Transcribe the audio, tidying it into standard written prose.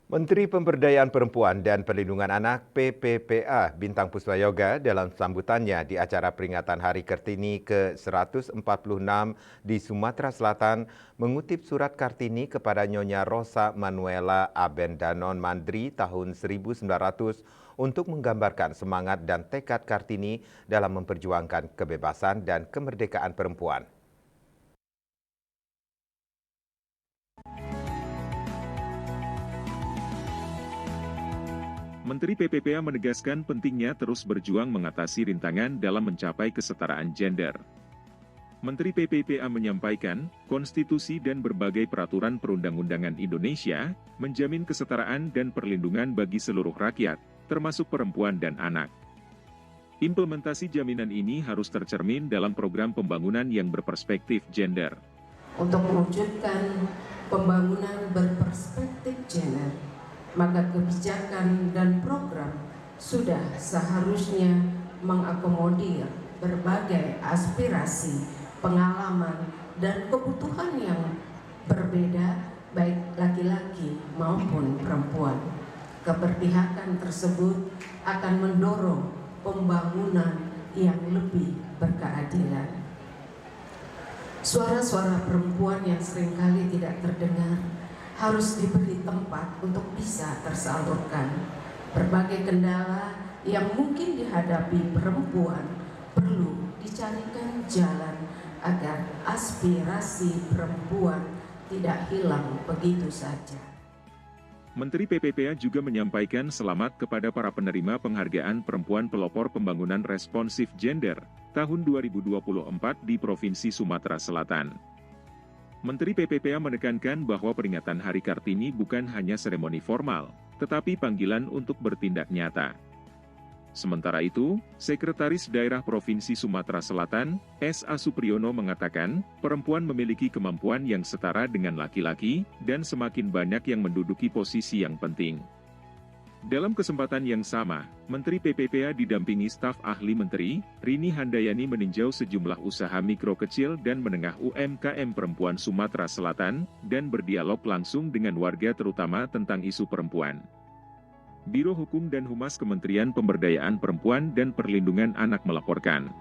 Menteri Pemberdayaan Perempuan dan Perlindungan Anak PPPA Bintang Puspayoga dalam sambutannya di acara peringatan Hari Kartini ke-146 di Sumatera Selatan mengutip surat Kartini kepada Nyonya Rosa Manuela Abendanon Mandri tahun 1900 untuk menggambarkan semangat dan tekad Kartini dalam memperjuangkan kebebasan dan kemerdekaan perempuan. Menteri PPPA menegaskan pentingnya terus berjuang mengatasi rintangan dalam mencapai kesetaraan gender. Menteri PPPA menyampaikan, konstitusi dan berbagai peraturan perundang-undangan Indonesia menjamin kesetaraan dan perlindungan bagi seluruh rakyat, termasuk perempuan dan anak. Implementasi jaminan ini harus tercermin dalam program pembangunan yang berperspektif gender. Untuk mewujudkan pembangunan berperspektif gender, maka kebijakan dan program sudah seharusnya mengakomodir berbagai aspirasi, pengalaman, dan kebutuhan yang berbeda baik laki-laki maupun perempuan. Keberpihakan tersebut akan mendorong pembangunan yang lebih berkeadilan. Suara-suara perempuan yang seringkali tidak terdengar harus diberi tempat untuk bisa tersalurkan. Berbagai kendala yang mungkin dihadapi perempuan perlu dicarikan jalan agar aspirasi perempuan tidak hilang begitu saja. Menteri PPPA juga menyampaikan selamat kepada para penerima penghargaan Perempuan Pelopor Pembangunan Responsif Gender tahun 2024 di Provinsi Sumatera Selatan. Menteri PPPA menekankan bahwa peringatan Hari Kartini bukan hanya seremoni formal, tetapi panggilan untuk bertindak nyata. Sementara itu, Sekretaris Daerah Provinsi Sumatera Selatan, S.A. Supriyono mengatakan, perempuan memiliki kemampuan yang setara dengan laki-laki, dan semakin banyak yang menduduki posisi yang penting. Dalam kesempatan yang sama, Menteri PPPA didampingi staf ahli menteri, Rini Handayani meninjau sejumlah usaha mikro kecil dan menengah UMKM perempuan Sumatera Selatan, dan berdialog langsung dengan warga terutama tentang isu perempuan. Biro Hukum dan Humas Kementerian Pemberdayaan Perempuan dan Perlindungan Anak melaporkan.